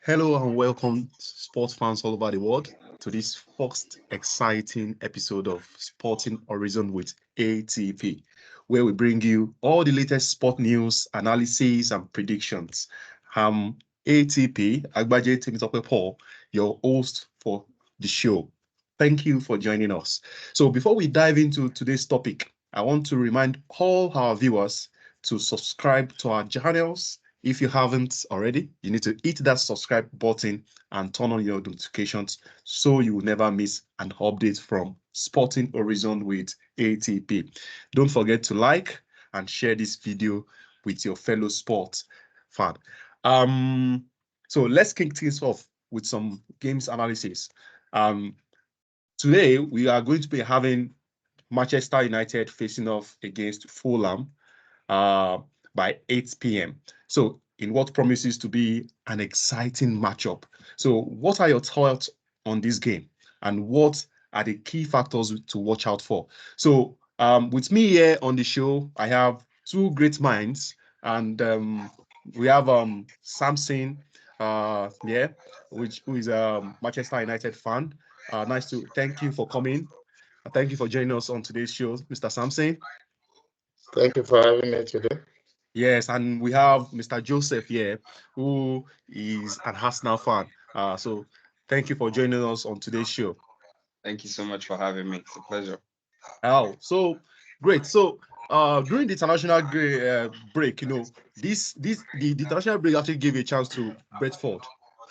Hello and welcome, sports fans all over the world, to this first exciting episode of Sporting Horizon with ATP, where we bring you all the latest sport news, analysis, and predictions. ATP, Agbaje Temitope Paul, your host for the show. Thank you for joining us. So, before we dive into today's topic, I want to remind all our viewers to subscribe to our channels. If you haven't already, you need to hit that subscribe button and turn on your notifications so you will never miss an update from Sporting Horizon with ATP. Don't forget to like and share this video with your fellow sports fan. So let's kick things off with some games analysis. Um, Today we are going to be having Manchester United facing off against Fulham uh, by 8 p.m. So, in what promises to be an exciting matchup. So, what are your thoughts on this game, and what are the key factors to watch out for? So, with me here on the show, I have two great minds, and we have Samson, yeah, who is a Manchester United fan. Nice to thank you for coming. Thank you for joining us on today's show, Mr. Samson. Thank you for having me today. Yes, and we have Mr. Joseph here, who is an Arsenal fan. So thank you for joining us on today's show. Thank you so much for having me. It's a pleasure. Oh, so great. So during the international break, the international break actually gave a chance to Brentford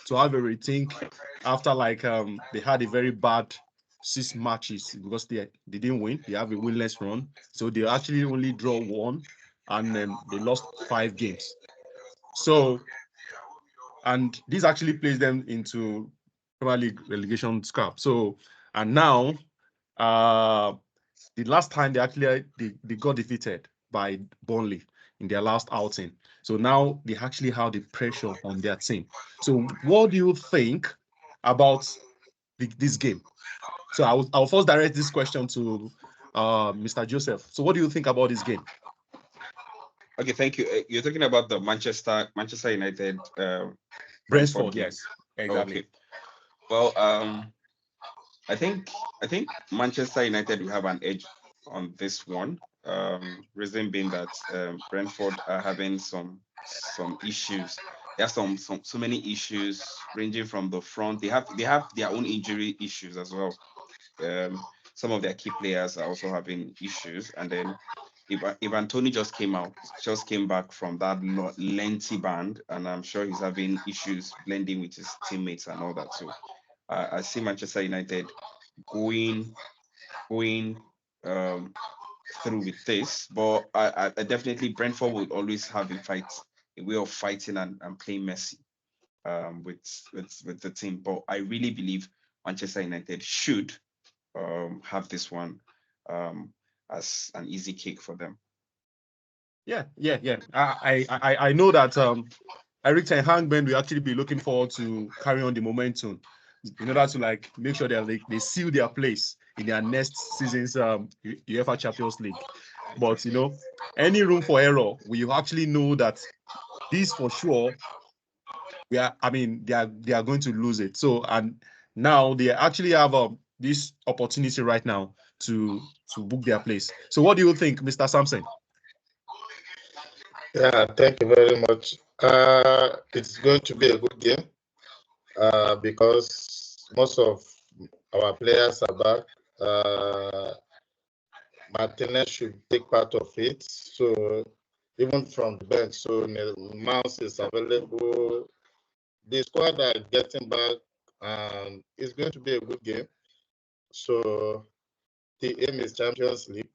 to have a rethink after they had a very bad 6 matches because they didn't win. They have a winless run, so they actually only draw one, and they lost 5 games. So, and this actually placed them into Premier League relegation scrap. So, and now, the last time they got defeated by Burnley in their last outing. So now they actually have the pressure on their team. So what do you think about this game? So I'll first direct this question to Mr. Joseph. So what do you think about this game? Okay, thank you. You're talking about the Manchester United Brentford Brentford, game. yes, exactly. Okay. Well, I think I think Manchester United will have an edge on this one. Reason being that Brentford are having some issues. They have some so many issues ranging from the front. They have their own injury issues as well. Um, some of their key players are also having issues, and then if Anthony just came back from that lengthy band, and I'm sure he's having issues blending with his teammates and all that. So I see Manchester United going going um, through with this, but I definitely Brentford will always have a way of fighting and playing messy with the team. But I really believe Manchester United should have this one um, as an easy kick for them. Yeah. I know that Eric Ten Hag Ben will actually be looking forward to carry on the momentum in order to make sure that they seal their place in their next season's UEFA Champions League. But any room for error, we actually know that this for sure. I mean, they are going to lose it. So and now they actually have this opportunity right now to book their place. So what do you think, Mr. Sampson? Yeah, thank you very much. It's going to be a good game because most of our players are back. Martinez should take part of it. So even from the bench, so Mouse is available. The squad are getting back, and it's going to be a good game. So the aim is Champions League.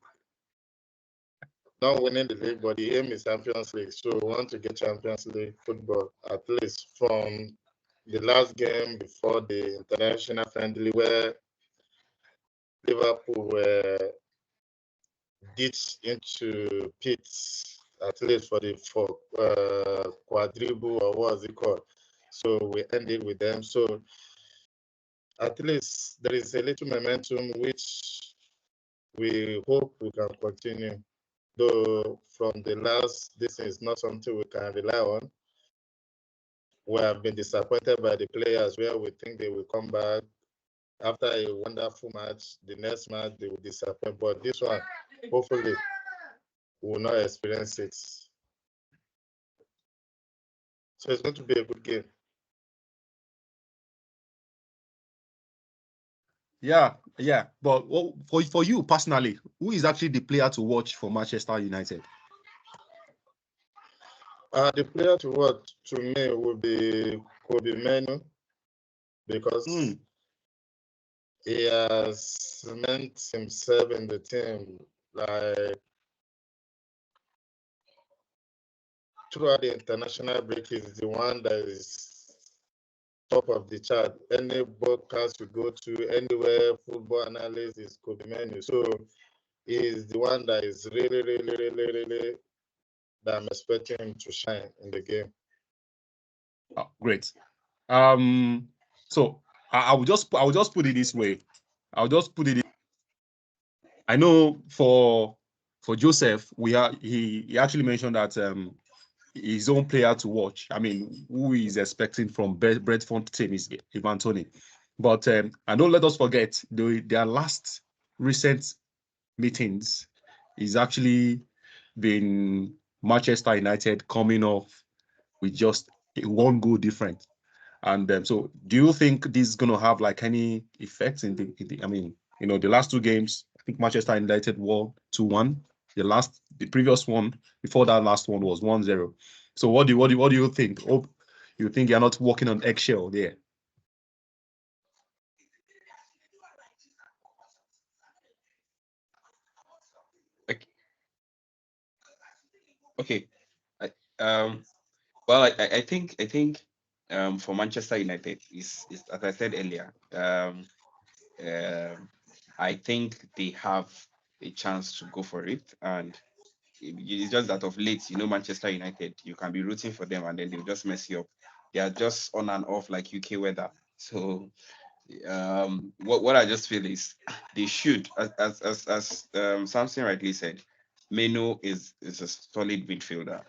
Not winning the league, but the aim is Champions League. So we want to get Champions League football at least from the last game before the international friendly where Liverpool were ditched into pits at least for quadruple or what is it called. So we ended with them. So at least there is a little momentum which we hope we can continue. Though from the last, this is not something we can rely on. we have been disappointed by the players where we think they will come back after a wonderful match. The next match they will disappoint, but this one, hopefully, we will not experience it. So it's going to be a good game. Yeah. But for you personally, who is actually the player to watch for Manchester United? The player to watch to me would be Kobe Menu because he has cement himself in the team like throughout the international break. He's the one that is top of the chart. Any broadcast you go to, anywhere, football analyst is Kobe Menu. So he's the one that is really that I'm expecting him to shine in the game. Oh, great. So I will just put it this way. I know for Joseph, he actually mentioned that his own player to watch. I mean, who is expecting from Brentford team is Ivan Toney. But and don't let us forget their last recent meetings is actually been Manchester United coming off with just one goal difference. And so, do you think this is going to have like any effects in the? I mean, the last two games, I think Manchester United won 2-1. The previous one before that last one was 1-0. So, what do you think? Oh, you think you're not walking on eggshell there? Okay. Well, I think for Manchester United is as I said earlier, I think they have a chance to go for it, and it's just that of late, Manchester United, you can be rooting for them and then they'll just mess you up. They are just on and off like UK weather. So what I just feel is they should, as Samson rightly said, Meno is a solid midfielder.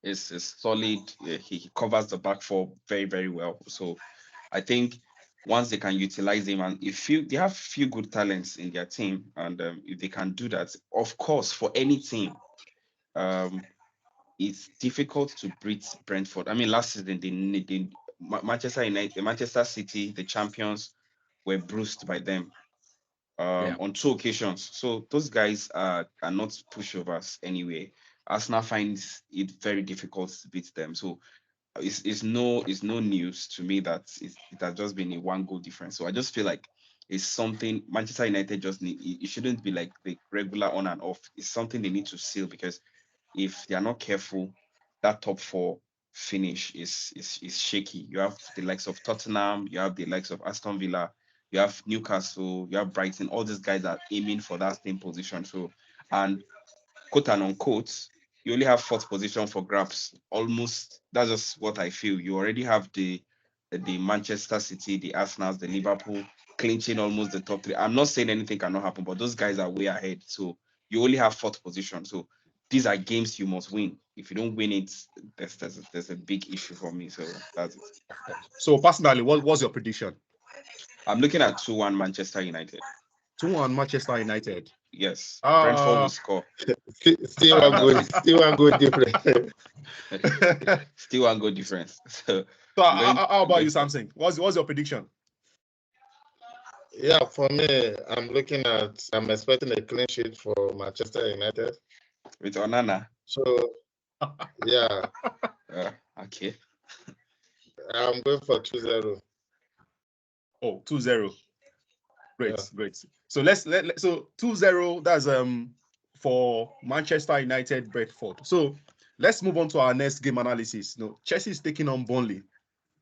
Is solid. He covers the back four very, very well. So I think once they can utilize him, and if they have few good talents in their team, and if they can do that, of course, for any team, it's difficult to beat Brentford. I mean, last season Manchester United, Manchester City, the champions, were bruised by them on two occasions. So those guys are not pushovers anyway. Arsenal finds it very difficult to beat them. So it's no news to me that it has just been a one goal difference. So I just feel like it's something Manchester United just need. It shouldn't be like the regular on and off. It's something they need to seal, because if they are not careful, that top four finish is shaky. You have the likes of Tottenham, you have the likes of Aston Villa, you have Newcastle, you have Brighton. All these guys are aiming for that same position. So, and quote and unquote, you only have fourth position for grabs. Almost, that's just what I feel. You already have the Manchester City, the Arsenal, the Liverpool clinching almost the top three. I'm not saying anything cannot happen, but those guys are way ahead. So you only have fourth position. So these are games you must win. If you don't win it, there's a big issue for me. So that's it. So personally, what's your prediction? I'm looking at 2-1 Manchester United. 2-1 Manchester United. Yes. Brentford will score. Still one good difference. Still one good difference. So how about you, Samson? What's your prediction? Yeah, for me, I'm expecting a clean sheet for Manchester United. With Onana. So, yeah. Okay. I'm going for 2-0. Oh, 2-0. Great. So so 2-0, that's for Manchester United, Brentford. So let's move on to our next game analysis. Chelsea is taking on Burnley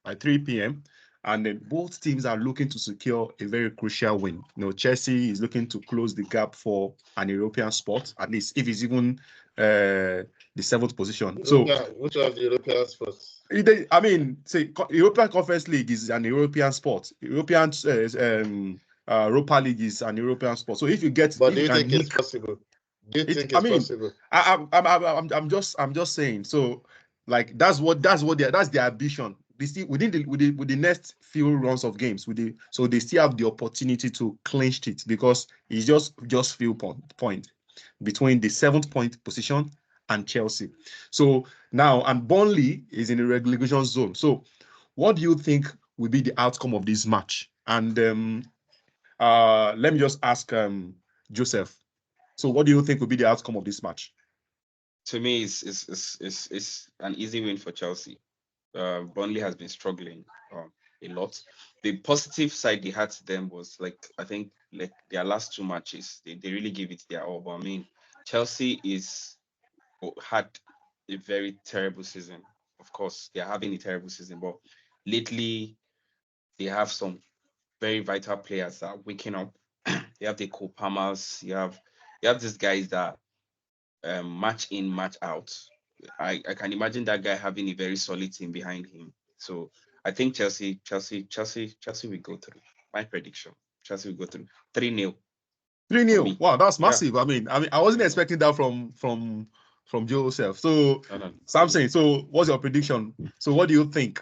at 3 p.m. and then both teams are looking to secure a very crucial win. Chelsea is looking to close the gap for an European spot, at least if it's even the 7th position. So which of the European spots? I mean, say European Conference League is an European sport. European Europa League is an European sport. So if you get, but do you think it's possible? Do you think it's possible? I'm just saying. So Like that's their ambition. They still within the next few runs of games so they still have the opportunity to clinch it because it's just few point between the 7th point position and Chelsea. So now and Burnley is in the relegation zone. So what do you think will be the outcome of this match? And let me just ask Joseph. So what do you think will be the outcome of this match? To me, it's an easy win for Chelsea. Burnley has been struggling a lot. The positive side they had to them was like I think like their last 2 matches, they really gave it their all. But I mean, Chelsea had a very terrible season. Of course, they are having a terrible season, but lately they have some very vital players that are waking up. You have the Copamas, you have these guys that match in, match out. I can imagine that guy having a very solid team behind him. So I think Chelsea will go through. My prediction: Chelsea will go through 3-0 for 3-0. me. Wow, that's Yeah. massive. I wasn't expecting that from Joseph. So No. Samson, so what's your prediction? So what do you think?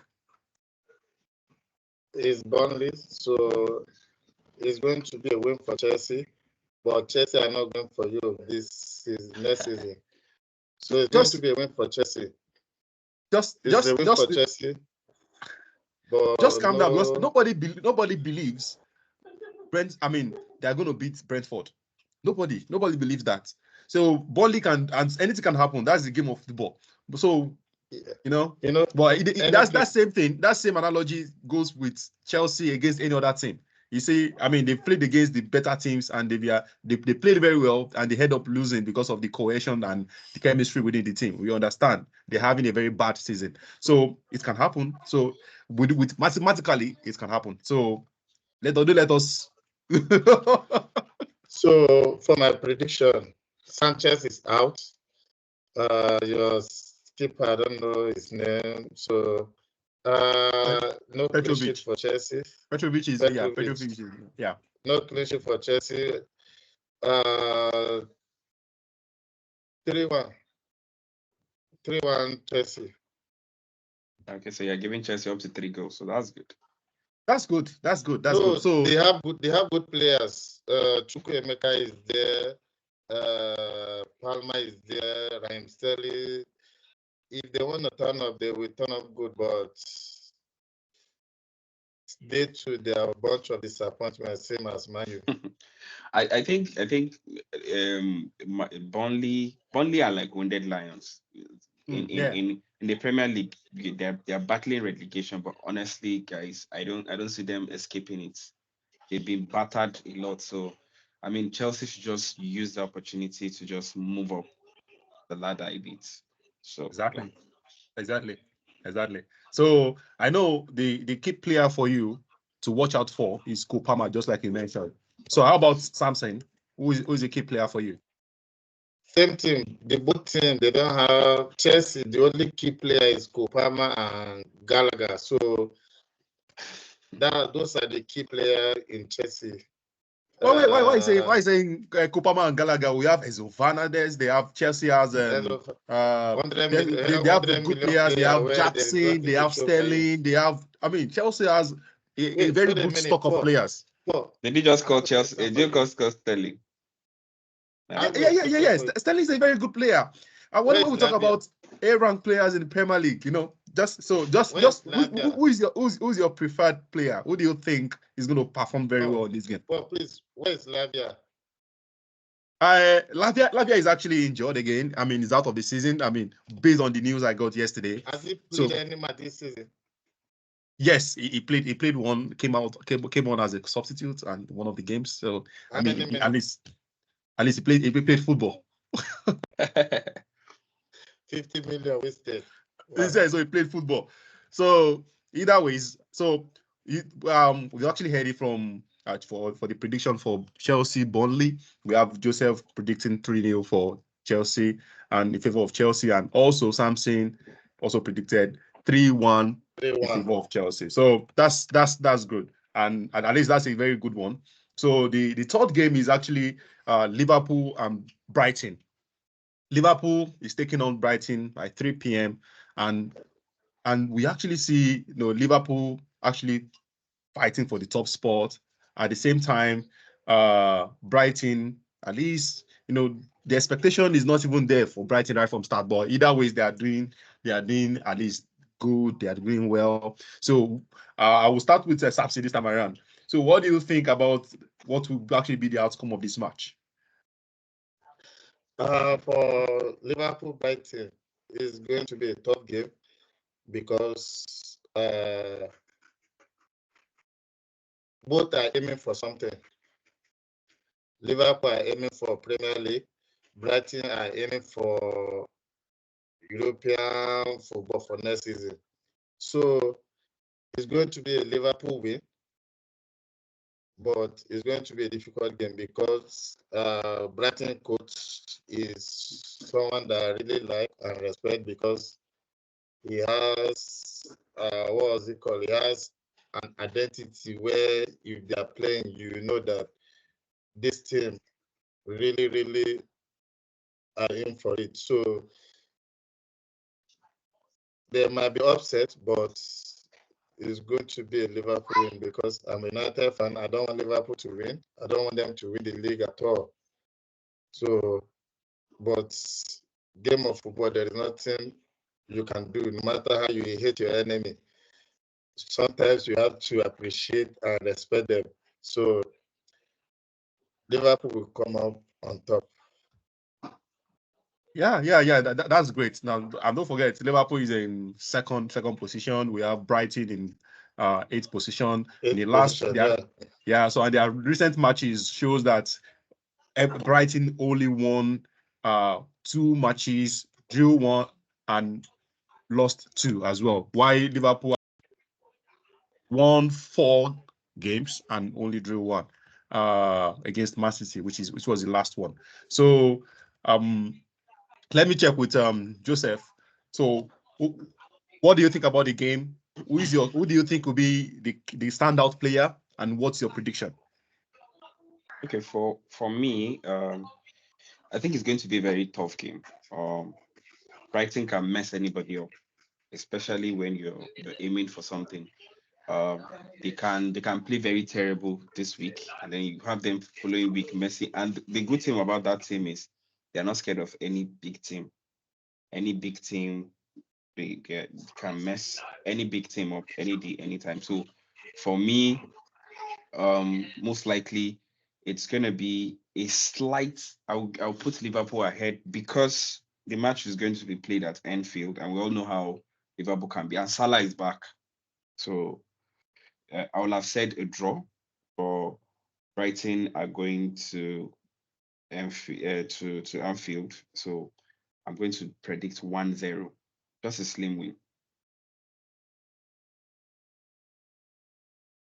It's Burnley, so it's going to be a win for Chelsea. But Chelsea are not going for you next season. So it's going to Just be a win for Chelsea. just It's a just win just for Chelsea. But just calm down because no, nobody believes they're going to beat Brentford. Nobody believes that. So Burnley and anything can happen. That's the game of football. So but that's that same thing. That same analogy goes with Chelsea against any other team. You see, they've played against the better teams and they played very well and they end up losing because of the cohesion and the chemistry within the team. We understand they're having a very bad season, so it can happen. So with mathematically, it can happen. So let us. So for my prediction, Sanchez is out. Your skipper, I don't know his name. So no clean sheet for Chelsea. Petrovic is yeah. No clean sheet for Chelsea. 3-1. 3-1 Chelsea. Okay, so you're giving Chelsea up to 3 goals, so that's good. That's good. So they have good players. Chukwuemeka is there. Palmer is there. Raheem Sterling. If they want to turn up, they will turn up good, but they too, they are a bunch of disappointments, same as Man U. I think Burnley are like wounded lions. In the Premier League, they're battling relegation, but honestly, guys, I don't see them escaping it. They've been battered a lot, so Chelsea should just use the opportunity to just move up the ladder a bit. So exactly. So I know the key player for you to watch out for is Kopama, just like you mentioned. So how about Samson? Who is the key player for you? Same team. Both team, they don't have Chelsea. The only key player is Kopama and Gallagher. So those are the key players in Chelsea. Why saying Kopama and Gallagher? We have Enzo Fernandez. They have Chelsea as they have good players. They have Jackson. They have Sterling. They have Chelsea has a very good stock of players. Did you just call Chelsea? Did you call Sterling? Yeah. Sterling is a very good player. And when we talk about A-rank players in the Premier League, who is your preferred player? Who do you think is going to perform very well in this game? Well, please, where is Lavia? Lavia is actually injured again. He's out of the season. Based on the news I got yesterday. Has he played any match this season? Yes, he played. He played one. Came on as a substitute and one of the games. So at least he played football. 50 million wasted. Wow. So he played football. So either ways, we actually heard it from for the prediction for Chelsea Burnley. We have Joseph predicting 3-0 for Chelsea and in favor of Chelsea, and also Samson also predicted 3-1 in favor of Chelsea. So that's good, and at least that's a very good one. So the third game is actually Liverpool and Brighton. Liverpool is taking on Brighton by 3 p.m. and we actually see Liverpool actually fighting for the top spot. At the same time, Brighton, at least, the expectation is not even there for Brighton right from start. But either ways, they are doing at least good. They are doing well. So I will start with Sapsi this time around. So what do you think about what will actually be the outcome of this match? For Liverpool Brighton, it's going to be a tough game because both are aiming for something. Liverpool are aiming for Premier League. Brighton are aiming for European football for next season. So it's going to be a Liverpool win, but it's going to be a difficult game because Brighton coach is someone that I really like and respect because he has what was it called? He has an identity where if they are playing, you know that this team really, really are in for it. So they might be upset, but it's going to be a Liverpool win because I'm a United fan. I don't want Liverpool to win. I don't want them to win the league at all. So, but game of football, there is nothing you can do, no matter how you hate your enemy. Sometimes you have to appreciate and respect them. So Liverpool will come up on top. Yeah. That's great. Now, and don't forget, Liverpool is in second position. We have Brighton in eighth position. In the last, Position, yeah. yeah. So, and their recent matches shows that Brighton only won 2 matches, drew 1, and lost 2 as well. While Liverpool won 4 games and only drew 1 against Man City, which was the last one. So, let me check with Joseph. So, what do you think about the game? Who do you think will be the standout player, and what's your prediction? Okay, for me, I think it's going to be a very tough game. Brighton can mess anybody up, especially when you're aiming for something. They can play very terrible this week, and then you have them following week messy. And the good thing about that team is they're not scared of any big team. Any big team can mess any big team up any day, anytime. So for me, most likely it's gonna be a slight. I'll put Liverpool ahead because the match is going to be played at Anfield, and we all know how Liverpool can be. And Salah is back, so I would have said a draw, but Brighton are going to Anfield, so I'm going to predict 1-0, just a slim win.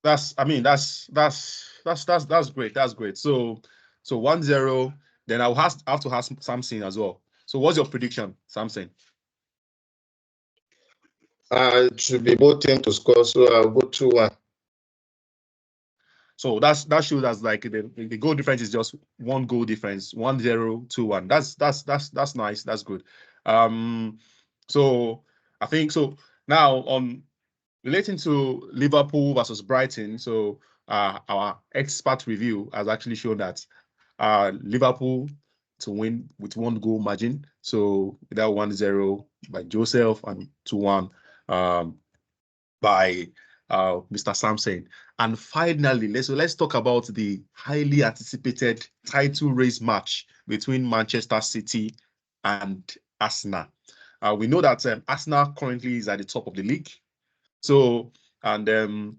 That's great. That's great. So 1-0. Then I'll have to ask Samson as well. So what's your prediction, Samson? It should be both teams to score, so I'll go 2-1. So that shows us like the goal difference is just 1 goal difference, 1-0, 2-1. That's nice. That's good. So I think so. Now on relating to Liverpool versus Brighton, so our expert review has actually shown that Liverpool to win with 1 goal margin. So that 1-0 by Joseph and 2-1 by Mr. Sampson. And finally, let's talk about the highly anticipated title race match between Manchester City and Arsenal. We know that Arsenal currently is at the top of the league. So the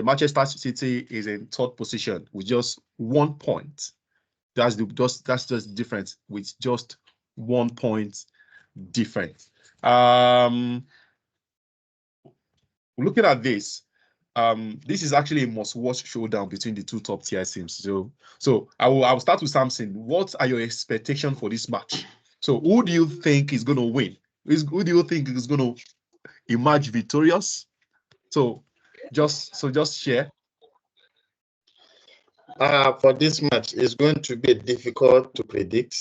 Manchester City is in third position with just 1 point. That's just the difference with just 1 point difference. Looking at this, this is actually a must-watch showdown between the 2 top-tier teams. So I'll start with Samson. What are your expectations for this match? So who do you think is going to win? Who do you think is going to emerge victorious? So just share. For this match, it's going to be difficult to predict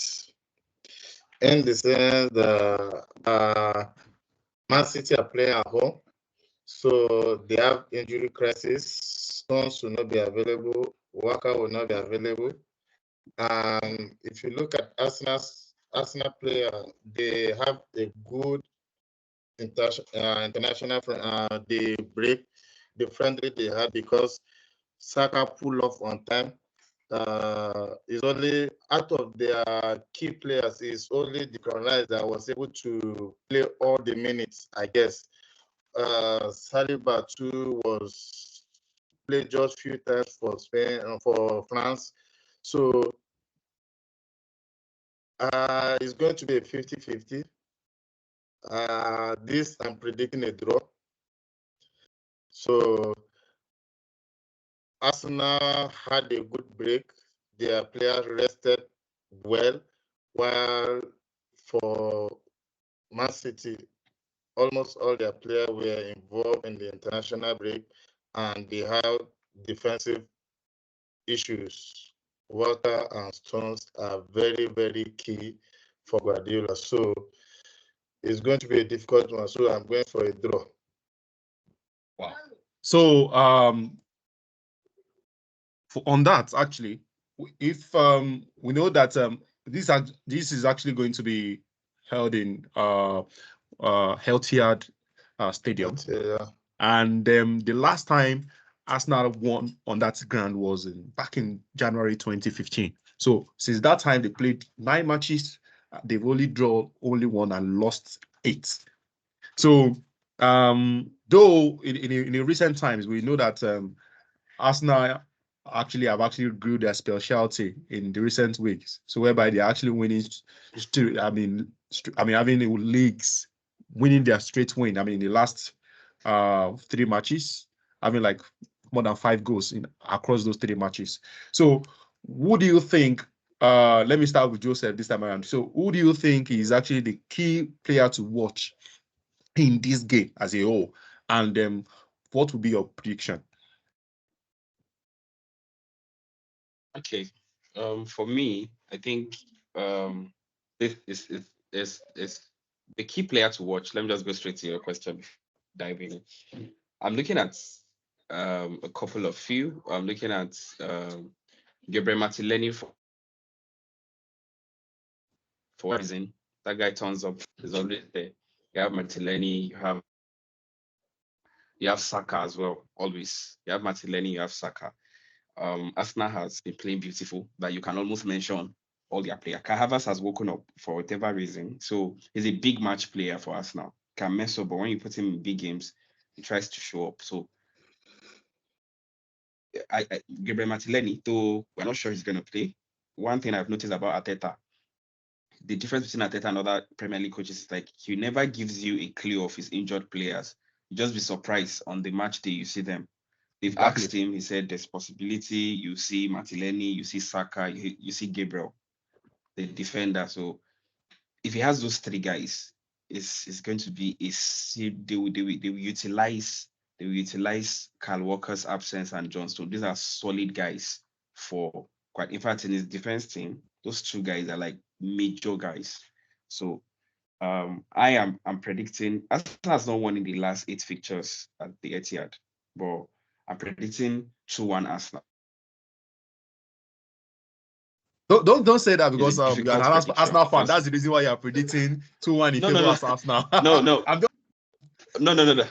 in the sense that Man City are playing at home, so they have injury crisis. Stones will not be available. Walker will not be available. And if you look at Arsenal player, they have a good international they break the friendly they had because Saka pull off on time. Is only out of their key players is only the Rice that was able to play all the minutes, I guess. Saliba too was played just few times for Spain for France. So it's going to be a 50-50. This I'm predicting a draw. So Arsenal had a good break. Their players rested well, while for Man City, almost all their players were involved in the international break, and they have defensive issues. Walker and Stones are very, very key for Guardiola. So it's going to be a difficult one. So I'm going for a draw. Wow. So on that, actually, if we know that this is actually going to be held in Healthyard Stadium, Yeah. and the last time Arsenal won on that ground was back in January 2015. So since that time, they played 9 matches. They've only drawn only 1 and lost 8. So though in recent times, we know that Arsenal have grew their specialty in the recent weeks. So whereby they're actually winning, having leagues, winning their straight win. I mean, the last 3 matches, having like more than 5 goals in across those 3 matches. So who do you think? Let me start with Joseph this time around. So who do you think is actually the key player to watch in this game as a whole? And what would be your prediction? Okay. For me, I think this is the key player to watch. Let me just go straight to your question, diving in. I'm looking at a couple of few. I'm looking at Gabriel Martinelli for a reason. That guy turns up, is always there. You have Martinelli, you have Saka as well, always. You have Martinelli, you have Saka. Arsenal has been playing beautiful, that you can almost mention all their players. Kai Havertz has woken up for whatever reason. So he's a big match player for Arsenal. Can mess up, but when you put him in big games, he tries to show up. So Gabriel Martinelli, though we're not sure he's going to play. One thing I've noticed about Arteta, the difference between Arteta and other Premier League coaches is like he never gives you a clue of his injured players. You just be surprised on the match day you see them. They've asked him, he said there's possibility. You see Martinelli, you see Saka, you see Gabriel, the defender. So if he has those 3 guys, it's going to be they will utilize Kyle Walker's absence and John Stone. These are solid guys for quite. In fact, in his defense team, those 2 guys are like major guys. So I'm predicting Arsenal has not won in the last 8 fixtures at the Etihad, but I'm predicting 2-1 Arsenal. Don't say that because It's a you're an difficult prediction Arsenal fan. because That's the reason why you're predicting 2-1 in favor of Arsenal. no. I'm just No.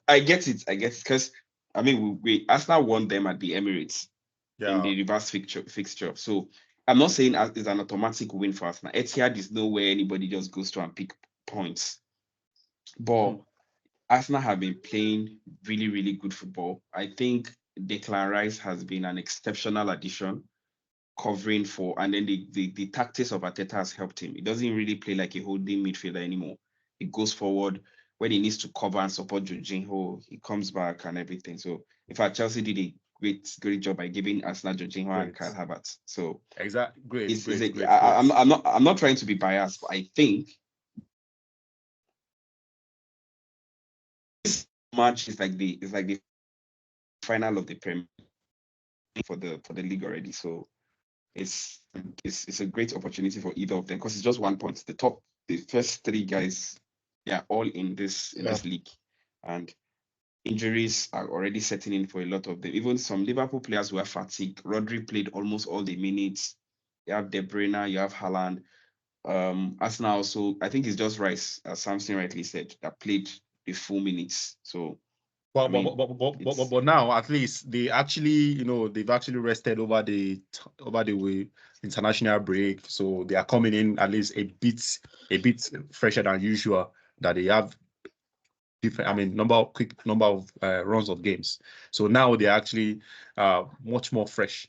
I get it. Because I mean we Arsenal won them at the Emirates in the reverse fixture. So I'm not saying it's an automatic win for Arsenal. Etihad is nowhere anybody just goes to and pick points. But Arsenal have been playing really, really good football. I think Declan Rice has been an exceptional addition, covering for, and then the tactics of Arteta has helped him. He doesn't really play like a holding midfielder anymore. He goes forward when he needs to cover and support Jorginho. He comes back and everything. So in fact, Chelsea did a great job by giving Arsenal Jorginho and Kyle Havertz. So exactly great. I'm not trying to be biased, but I think this match is like the final of the Premier for the league already. So it's a great opportunity for either of them because it's just 1 point. The first three guys, they are all in this league, and injuries are already setting in for a lot of them. Even some Liverpool players were fatigued. Rodri played almost all the minutes. You have De Bruyne, you have Haaland. Arsenal also, I think it's just Rice, as Samson rightly said, that played the full minutes. So, but now at least they actually, they've actually rested over the international break, so they are coming in at least a bit fresher than usual. That they have different, number of runs of games. So now they're actually much more fresh.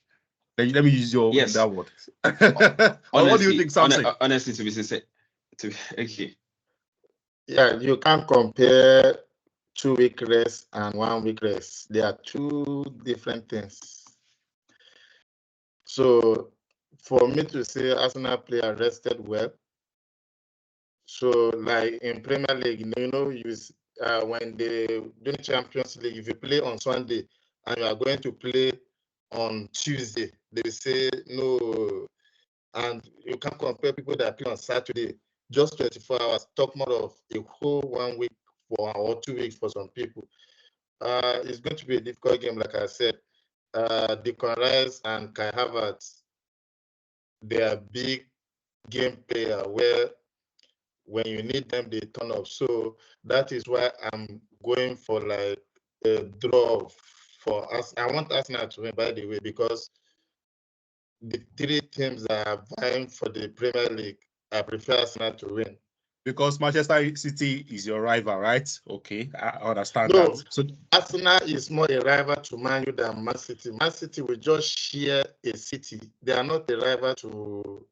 Let me use that word. Honestly, what do you think, Samson? Honestly, to be sincere, okay. Yeah, you can't compare 2 week rest and 1 week rest. They are two different things. So for me to say Arsenal player rested well, so like in Premier League, when they do Champions League, if you play on Sunday and you are going to play on Tuesday, they say no, and you can't compare people that play on Saturday, just 24 hours, talk more of a whole 1 week or 2 weeks for some people. It's going to be a difficult game, like I said. Declan Rice and Kai Havertz, they are big game player where when you need them, they turn up. So that is why I'm going for like a draw for us. I want Arsenal to win, by the way, because the 3 teams that are vying for the Premier League, I prefer Arsenal to win. Because Manchester City is your rival, right? Okay, I understand No, that. So Arsenal is more a rival to Man U than Man City. Man City will just share a city. They are not a rival to.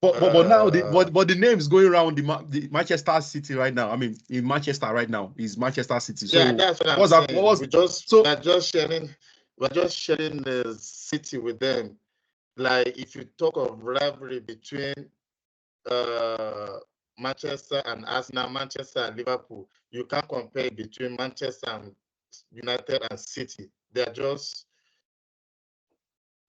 But now the names going around the Manchester City right now. I mean, in Manchester right now is Manchester City. So yeah, that's what I'm saying. We're just sharing the city with them. Like if you talk of rivalry between Manchester and Arsenal, Manchester and Liverpool, you can't compare between Manchester and United and City. They're just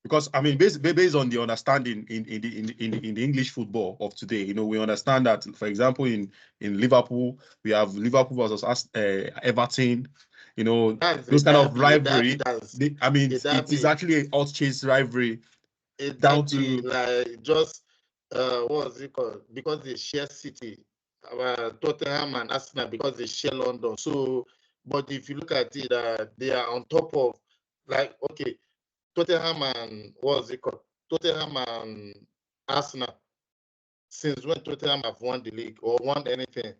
because I mean, based on the understanding in the English football of today, we understand that, for example, in Liverpool, we have Liverpool versus Everton. Those kind of rivalry. It is actually an out-chase rivalry. Down to like just what's it called? Because they share city, Tottenham and Arsenal, because they share London. So, but if you look at it, they are on top of, like, okay, Tottenham and what's it called? Tottenham and Arsenal. Since when Tottenham have won the league or won anything?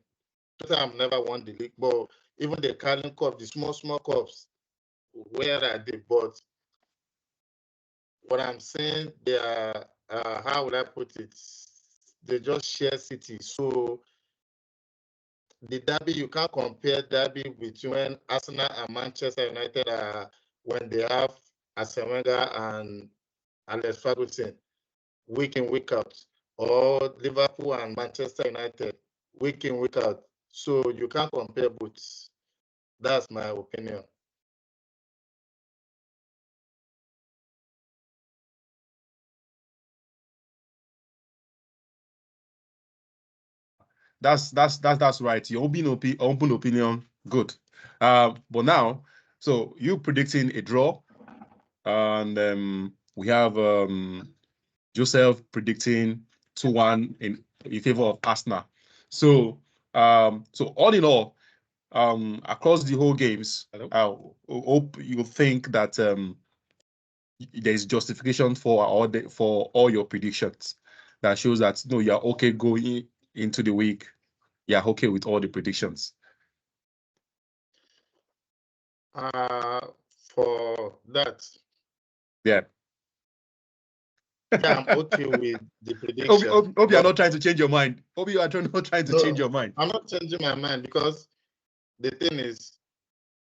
Tottenham never won the league, but even the Carling Cup, the small cups, where are they? But what I'm saying, they are, how would I put it? They just share city. So the derby, you can't compare derby between Arsenal and Manchester United when they have Arsene Wenger and Alex Ferguson week in, week out, or Liverpool and Manchester United week in, week out. So you can't compare both. That's my opinion. That's right. Your open opinion, good. But now, so you predicting a draw, and we have Joseph predicting 2-1 in favor of Arsenal. So all in all, across the whole games, I hope you think that there's justification for all your predictions. That shows that you're okay going into the week. You're okay with all the predictions. For that, Yeah. yeah, I'm okay with the prediction. Hope you are not trying to change your mind. Hope you are not trying to change your mind. I'm not changing my mind, because the thing is,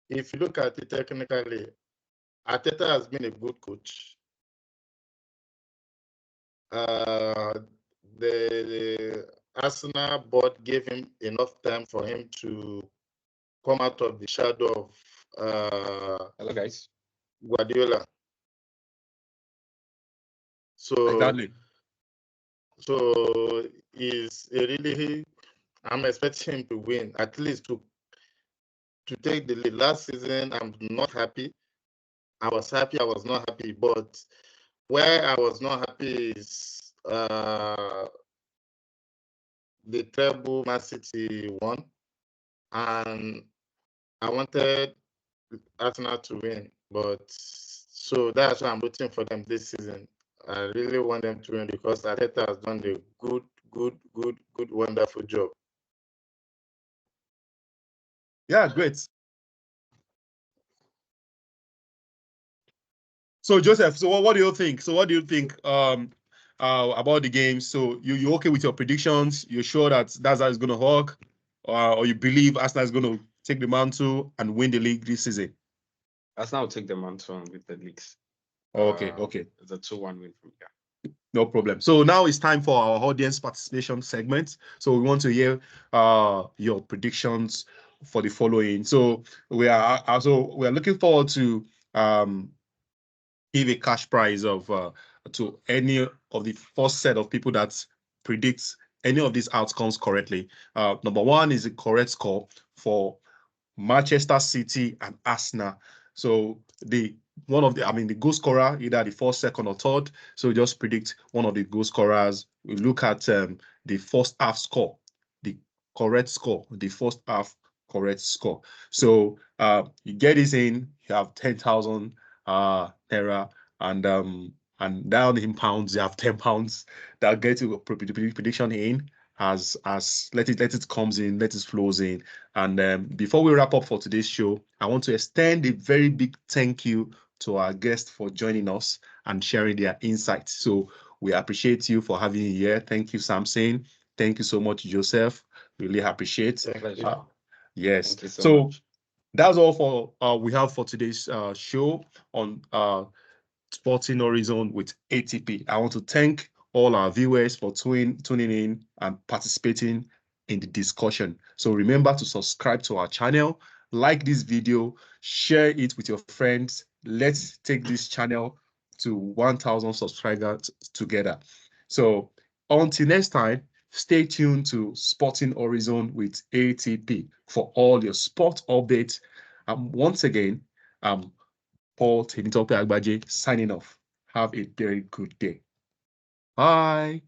if you look at it technically, Arteta has been a good coach. The Arsenal board gave him enough time for him to come out of the shadow of Hello, guys. Guardiola. So Exactly. So I'm expecting him to win, at least to take the lead. Last season, I'm not happy. I was happy, I was not happy. But where I was not happy is the treble Man City won, and I wanted Arsenal to win. But so that's why I'm rooting for them this season. I really want them to win because Arteta has done a good, wonderful job. Yeah, great. So Joseph, so what do you think? So what do you think about the game? So you okay with your predictions? You're sure that's how it's going to work, or you believe Arsenal is going to take the mantle and win the league this season? Arsenal will take the mantle with the leagues. Okay, okay. It's a 2-1 win from here. No problem. So now it's time for our audience participation segment. So we want to hear your predictions for the following. So we are looking forward to give a cash prize of to any of the first set of people that predicts any of these outcomes correctly. Number one is the correct score for Manchester City and Arsenal. So the goal scorer, either the first, second, or third. So just predict one of the goal scorers. We look at the first half score, the correct score, the first half correct score. So you get this in, you have 10,000 naira, and down in pounds, you have £10 that get you a prediction in as let it comes in, let it flows in. And before we wrap up for today's show, I want to extend a very big thank you to our guests for joining us and sharing their insights. So we appreciate you for having you here. Thank you, Samson. Thank you so much, Joseph. Really appreciate. Pleasure. Yes. Thank you so much. That's all for we have for today's show on Sporting Horizon with ATP. I want to thank all our viewers for tuning in and participating in the discussion. So remember to subscribe to our channel, like this video, share it with your friends. Let's take this channel to 1,000 subscribers together. So until next time, stay tuned to Sporting Horizon with ATP for all your sport updates. Once again, Paul Temitope Agbaje signing off. Have a very good day. Bye.